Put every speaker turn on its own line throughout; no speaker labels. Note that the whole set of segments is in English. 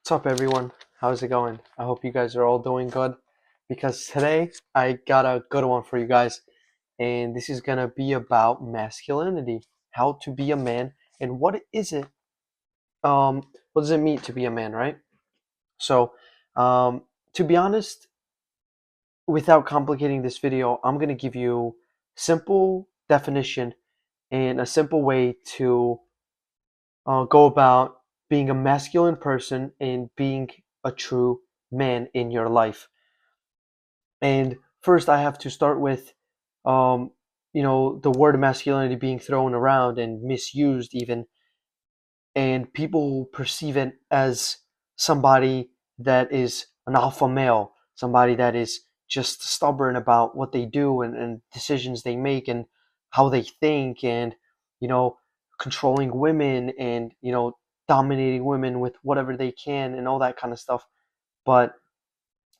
What's up, everyone? How's it going? I hope you guys are all doing good because today I got a good one for you guys, and this is gonna be about masculinity, how to be a man, and what is it? What does it mean to be a man, right? So, um, to be honest, without complicating this video, I'm gonna give you simple definition and a simple way to go about being a masculine person and being a true man in your life. And first, I have to start with, um, the word masculinity being thrown around and misused, even, and people perceive it as somebody that is an alpha male, somebody that is just stubborn about what they do and decisions they make and how they think, and you know, controlling women and dominating women with whatever they can and all that kind of stuff. But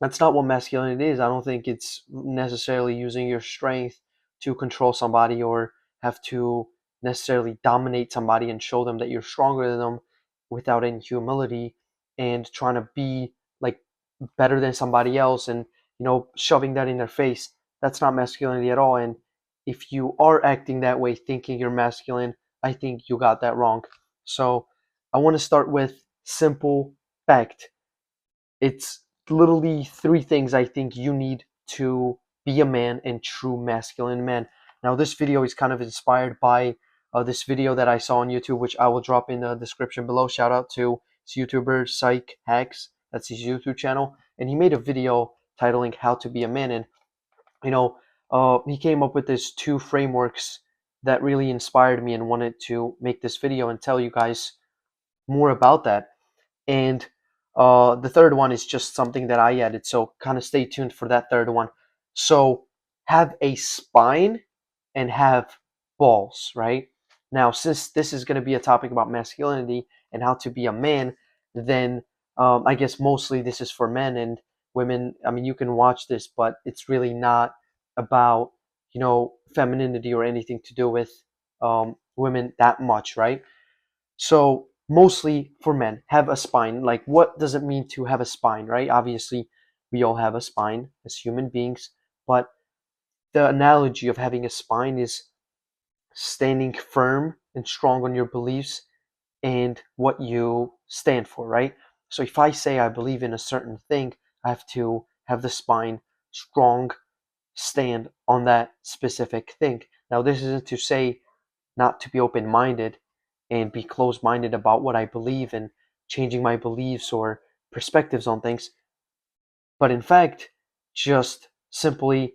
that's not what masculinity is. I don't think it's necessarily using your strength to control somebody or have to necessarily dominate somebody and show them that you're stronger than them without any humility and trying to be like better than somebody else and shoving that in their face. That's not masculinity at all. And if you are acting that way thinking you're masculine, I think you got that wrong. So I want to start with simple fact. It's literally three things I think you need to be a man and true masculine man. Now, this video is kind of inspired by this video that I saw on YouTube, which I will drop in the description below. Shout out to this YouTuber, Psych Hacks. That's his YouTube channel. And he made a video titling How to Be a Man. And, you know, he came up with these two frameworks that really inspired me and wanted to make this video and tell you guys more about that. And the third one is just something that I added. So kind of stay tuned for that third one. So have a spine and have balls, right? Now, since this is going to be a topic about masculinity and how to be a man, then I guess mostly this is for men and women. I mean, you can watch this, but it's really not about, femininity or anything to do with women that much, right? So mostly for men, have a spine. Like, what does it mean to have a spine, right? Obviously, we all have a spine as human beings, but the analogy of having a spine is standing firm and strong on your beliefs and what you stand for, right? So if I say I believe in a certain thing, I have to have the spine strong, stand on that specific thing. Now, this isn't to say not to be open minded and be closed minded about what I believe and changing my beliefs or perspectives on things, but in fact, just simply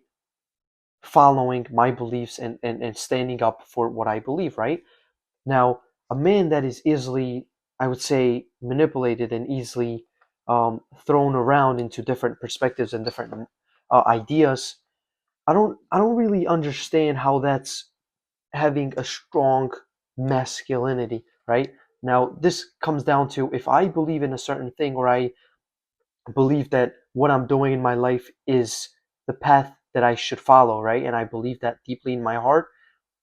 following my beliefs and standing up for what I believe, right? Now, a man that is easily, I would say, manipulated and easily thrown around into different perspectives and different ideas, I don't really understand how that's having a strong masculinity, right? Now, this comes down to if I believe in a certain thing or I believe that what I'm doing in my life is the path that I should follow, right? And I believe that deeply in my heart.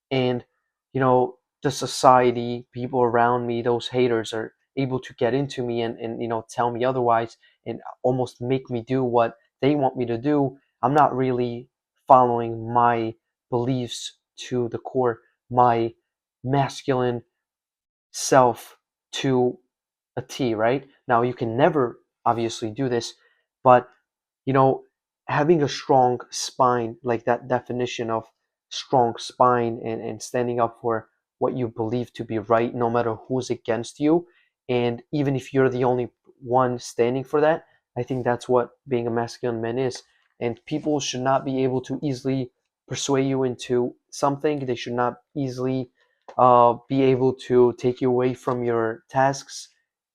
And, the society, people around me, those haters are able to get into me and tell me otherwise and almost make me do what they want me to do. I'm not really following my beliefs to the core, my masculine self to a T, right? Now, you can never obviously do this, but you know, having a strong spine, like that definition of strong spine and standing up for what you believe to be right, no matter who's against you. And even if you're the only one standing for that, I think that's what being a masculine man is. And people should not be able to easily persuade you into something. They should not easily be able to take you away from your tasks.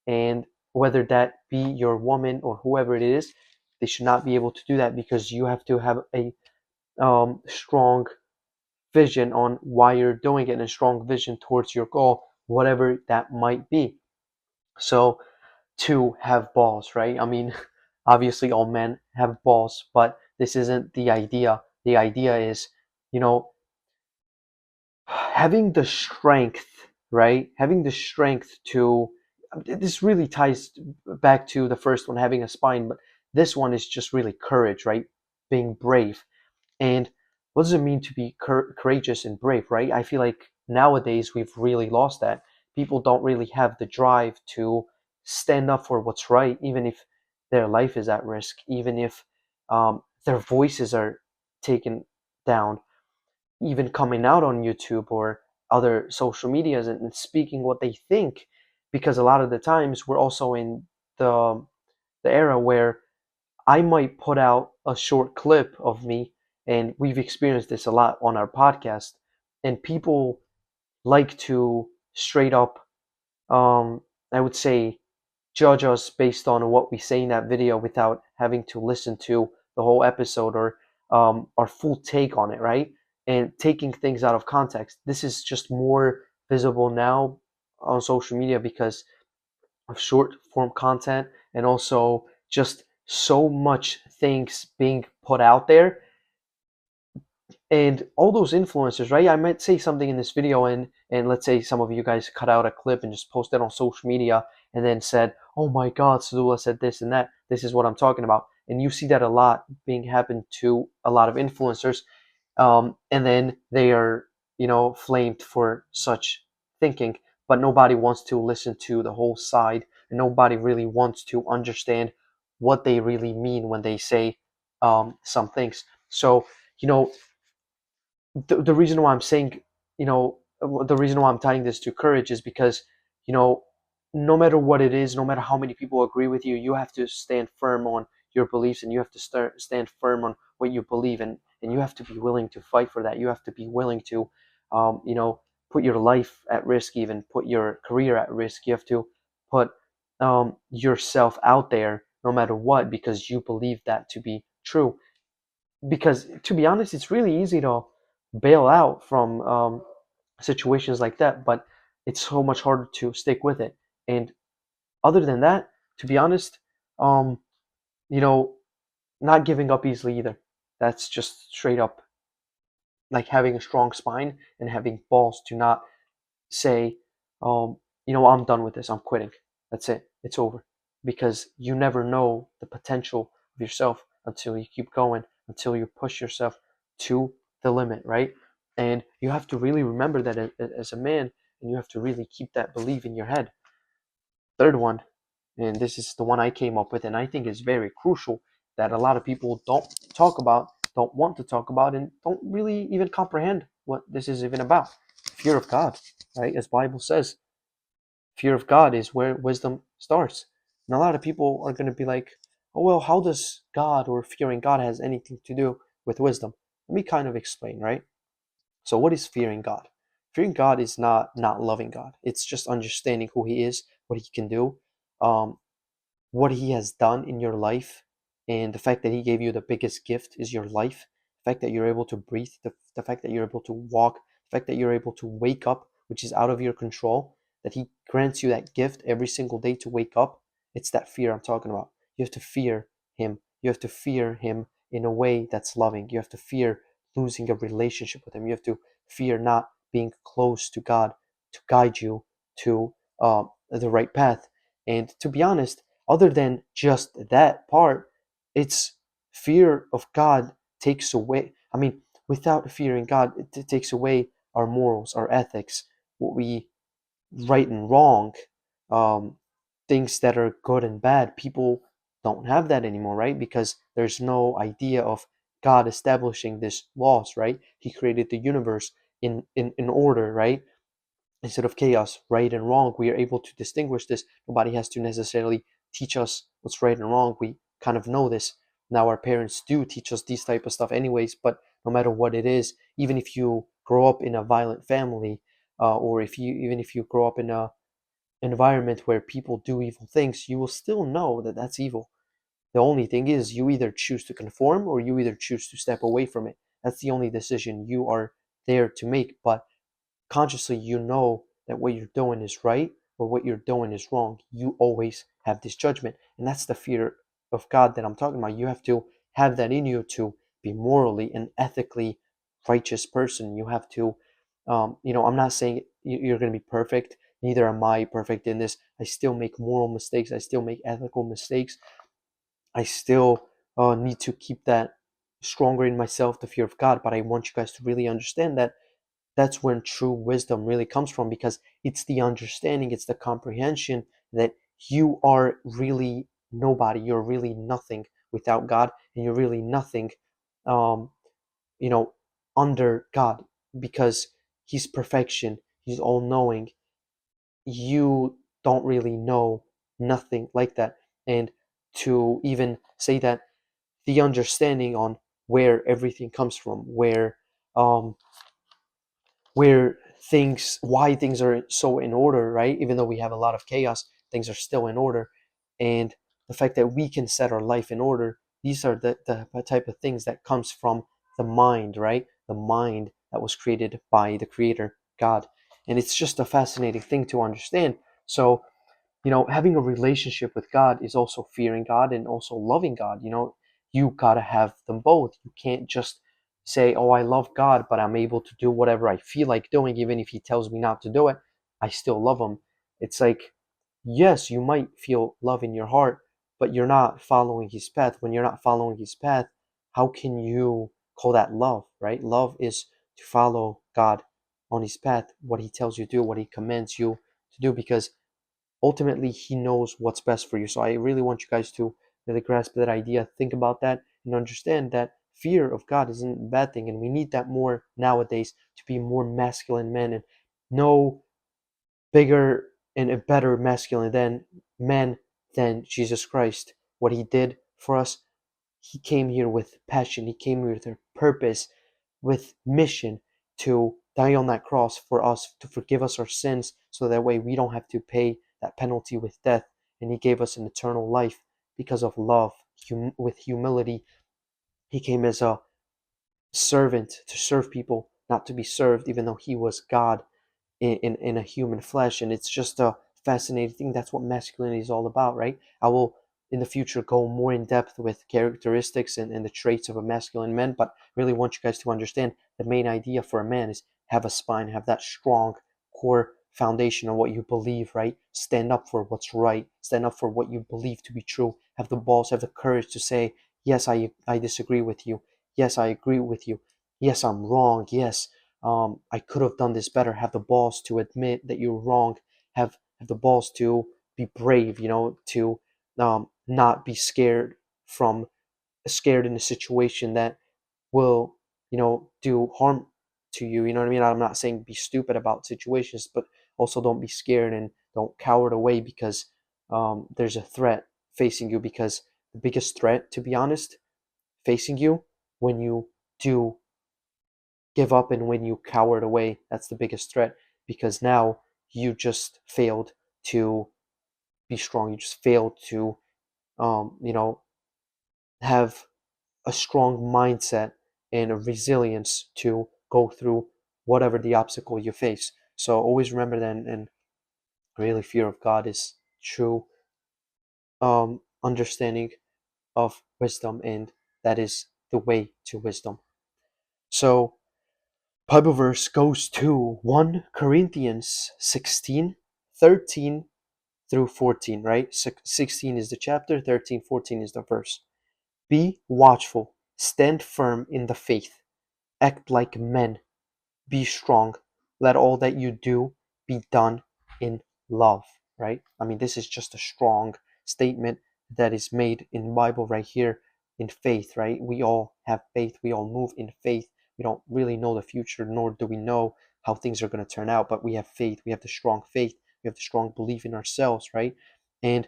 And whether that be your woman or whoever it is, they should not be able to do that because you have to have a strong vision on why you're doing it and a strong vision towards your goal, whatever that might be. So, to have balls, right? I mean, obviously all men have balls, but this isn't the idea. The idea is, you know, having the strength, right? Having the strength to this really ties back to the first one, having a spine, but this one is just really courage, right? Being brave. And what does it mean to be courageous and brave, right? I feel like nowadays we've really lost that. People don't really have the drive to stand up for what's right, even if their life is at risk, even if their voices are taken down, even coming out on YouTube or other social medias and speaking what they think. Because a lot of the times we're also in the the era where I might put out a short clip of me, and we've experienced this a lot on our podcast, and people like to straight up, I would say, judge us based on what we say in that video without having to listen to the whole episode or our full take on it, right? And taking things out of context. This is just more visible now on social media because of short form content and also just so much things being put out there, and all those influencers, right? I might say something in this video, and let's say some of you guys cut out a clip and just post it on social media and then said, oh my god, Sadula said this and that, this is what I'm talking about. And you see that a lot being happen to a lot of influencers, and then they are, flamed for such thinking. But nobody wants to listen to the whole side, and nobody really wants to understand what they really mean when they say some things. So, you know, the reason why I'm saying, the reason why I'm tying this to courage is because, you know, no matter what it is, no matter how many people agree with you, you have to stand firm on your beliefs, and you have to stand firm on what you believe, and you have to be willing to fight for that. You have to be willing to, you know, put your life at risk, even put your career at risk. You have to put yourself out there no matter what, because you believe that to be true. Because to be honest, it's really easy to bail out from situations like that, but it's so much harder to stick with it. And other than that, to be honest, um, you know, not giving up easily either. That's just straight up like having a strong spine and having balls to not say, I'm done with this. I'm quitting. That's it. It's over. Because you never know the potential of yourself until you keep going, until you push yourself to the limit, right? And you have to really remember that as a man, and you have to really keep that belief in your head. Third one, and this is the one I came up with, and I think is very crucial that a lot of people don't talk about, don't want to talk about, and don't really even comprehend what this is even about. Fear of God, right? As Bible says, fear of God is where wisdom starts. And a lot of people are going to be like, oh, well, how does God or fearing God has anything to do with wisdom? Let me kind of explain, right? So what is fearing God? Fearing God is not loving God. It's just understanding who he is, what he can do, um, what he has done in your life, and the fact that he gave you the biggest gift is your life, the fact that you're able to breathe, the fact that you're able to walk, the fact that you're able to wake up, which is out of your control, that he grants you that gift every single day to wake up. It's that fear I'm talking about. You have to fear him. You have to fear him in a way that's loving. You have to fear losing a relationship with him. You have to fear not being close to God to guide you to the right path. And to be honest, other than just that part, it's fear of God takes away. I mean, without fearing God, it takes away our morals, our ethics, what we right and wrong, um, things that are good and bad. People don't have that anymore, right? Because there's no idea of God establishing this laws, right? He created the universe in order, right? Instead of chaos, right and wrong, we are able to distinguish this. Nobody has to necessarily teach us what's right and wrong. We kind of know this. Now our parents do teach us these type of stuff anyways, but no matter what it is, even if you grow up in a violent family, or if you even if you grow up in a environment where people do evil things, you will still know that that's evil. The only thing is you either choose to conform or you either choose to step away from it. That's the only decision you are there to make. But consciously you know that what you're doing is right or what you're doing is wrong. You always have this judgment. And that's the fear of God that I'm talking about. You have to have that in you to be morally and ethically righteous person. You have to, I'm not saying you're going to be perfect. neither am I perfect in this. I still make moral mistakes. I still make ethical mistakes. I still need to keep that stronger in myself, the fear of God. But I want you guys to really understand that that's when true wisdom really comes from, because it's the understanding, it's the comprehension that you are really nobody, you're really nothing without God, and you're really nothing, um, you know, under God, because He's perfection, He's all knowing. You don't really know nothing like that. And to even say that the understanding on where everything comes from, um, where why things are so in order, right? Even though we have a lot of chaos, things are still in order. And the fact that we can set our life in order, these are the type of things that comes from the mind, right? The mind that was created by the creator, God. And it's just a fascinating thing to understand. So having a relationship with God is also fearing God and also loving God. You gotta have them both. You can't just say, "Oh, I love God, but I'm able to do whatever I feel like doing, even if He tells me not to do it. I still love Him." It's like, yes, you might feel love in your heart, but you're not following His path. When you're not following His path, how can you call that love, right? Love is to follow God on His path, what He tells you to do, what He commands you to do, because ultimately He knows what's best for you. So I really want you guys to really grasp that idea, think about that, and understand that fear of God isn't a bad thing, and we need that more nowadays to be more masculine men. And no bigger and a better masculine than men than Jesus Christ. What He did for us, He came here with passion, He came here with a purpose, with mission, to die on that cross for us, to forgive us our sins, so that way we don't have to pay that penalty with death. And He gave us an eternal life because of love, with humility. He came as a servant to serve people, not to be served, even though He was God in a human flesh. And it's just a fascinating thing. That's what masculinity is all about, right? I will in the future go more in depth with characteristics and the traits of a masculine man, but really want you guys to understand the main idea for a man is have a spine, have that strong core foundation of what you believe, right? Stand up for what's right, stand up for what you believe to be true, have the balls, have the courage to say, yes, I disagree with you, yes, I agree with you, yes, I'm wrong, yes, I could have done this better. Have the balls to admit that you're wrong. Have the balls to be brave. To not be scared in a situation that will do harm to you. You know what I mean? I'm not saying be stupid about situations, but also don't be scared and don't cower away because there's a threat facing you. Because the biggest threat, to be honest, facing you when you do give up and when you cowered away, that's the biggest threat, because now you just failed to be strong. You just failed to have a strong mindset and a resilience to go through whatever the obstacle you face. So always remember that, and really fear of God is true understanding of wisdom, and that is the way to wisdom. So Bible verse goes to 1 Corinthians 16, 13 through 14, right? 16 is the chapter, 13, 14 is the verse. Be watchful, stand firm in the faith, act like men, be strong. Let all that you do be done in love, right? I mean, this is just a strong statement that is made in the Bible right here in faith, right? We all have faith. We all move in faith. We don't really know the future, nor do we know how things are going to turn out, but we have faith. We have the strong faith. We have the strong belief in ourselves, right? And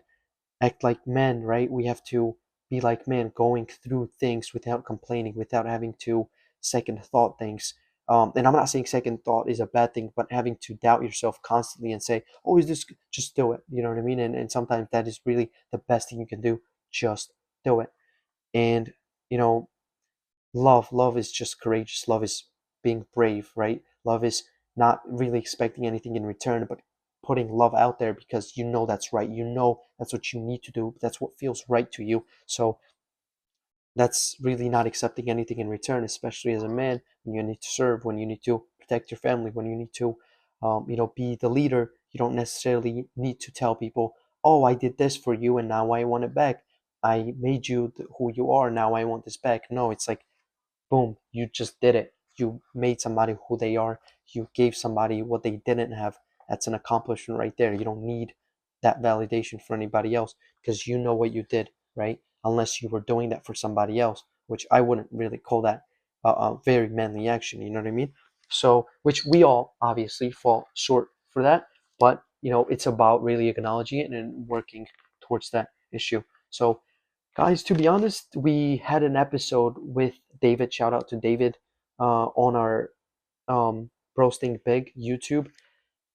act like men, right? We have to be like men, going through things without complaining, without having to second thought things. And I'm not saying second thought is a bad thing, but having to doubt yourself constantly and say, "Oh, is this?" Just do it. You know what I mean? And sometimes that is really the best thing you can do. Just do it. And you know, love is just courageous. Love is being brave, right? Love is not really expecting anything in return, but putting love out there because you know that's right. You know that's what you need to do. That's what feels right to you. So that's really not accepting anything in return, especially as a man, when you need to serve, when you need to protect your family, when you need to be the leader. You don't necessarily need to tell people, oh, I did this for you and now I want it back. I made you who you are, now I want this back. No, it's like, boom, you just did it. You made somebody who they are. You gave somebody what they didn't have. That's an accomplishment right there. You don't need that validation for anybody else because you know what you did, right? Unless you were doing that for somebody else, which I wouldn't really call that a very manly action. You know what I mean? So, which we all obviously fall short for that, but it's about really acknowledging it and working towards that issue. So, guys, to be honest, we had an episode with David. Shout out to David on our Roasting Big YouTube.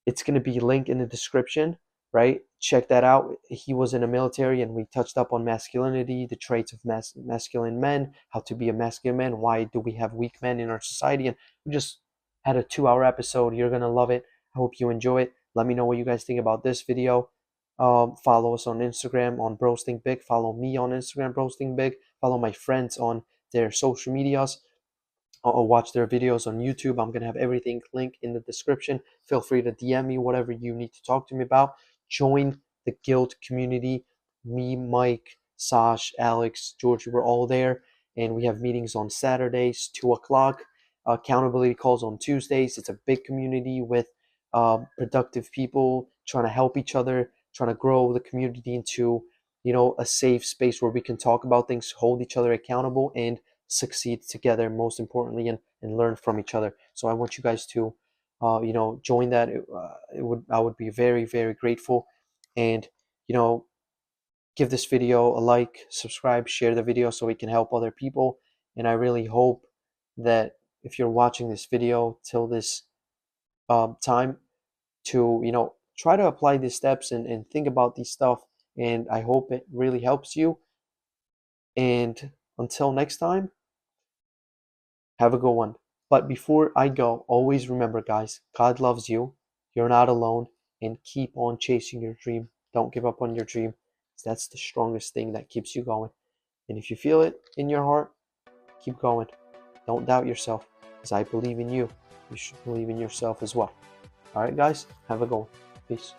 It's going to be linked in the description, right? Check that out. He was in the military and we touched up on masculinity, the traits of masculine men, how to be a masculine man, why do we have weak men in our society, and we just had a 2-hour episode. You're going to love it. I hope you enjoy it. Let me know what you guys think about this video. Follow us on Instagram on Roasting Big. Follow me on Instagram, Roasting Big. Follow my friends on their social medias or watch their videos on YouTube. I'm going to have everything linked in the description. Feel free to DM me whatever you need to talk to me about. Join the guild community. Me, Mike, Sash, Alex, George, we're all there. And we have meetings on Saturdays, 2 o'clock. Accountability calls on Tuesdays. It's a big community with productive people trying to help each other, trying to grow the community into, a safe space where we can talk about things, hold each other accountable, and succeed together, most importantly, and learn from each other. So I want you guys to join that. I would be very, very grateful. And you know give this video a like, subscribe, share the video so we can help other people. And I really hope that if you're watching this video till this time, to try to apply these steps and think about these stuff. And I hope it really helps you. And until next time, have a good one. But before I go, always remember, guys, God loves you. You're not alone. And keep on chasing your dream. Don't give up on your dream. That's the strongest thing that keeps you going. And if you feel it in your heart, keep going. Don't doubt yourself. Because I believe in you. You should believe in yourself as well. All right, guys, have a good one. Peace.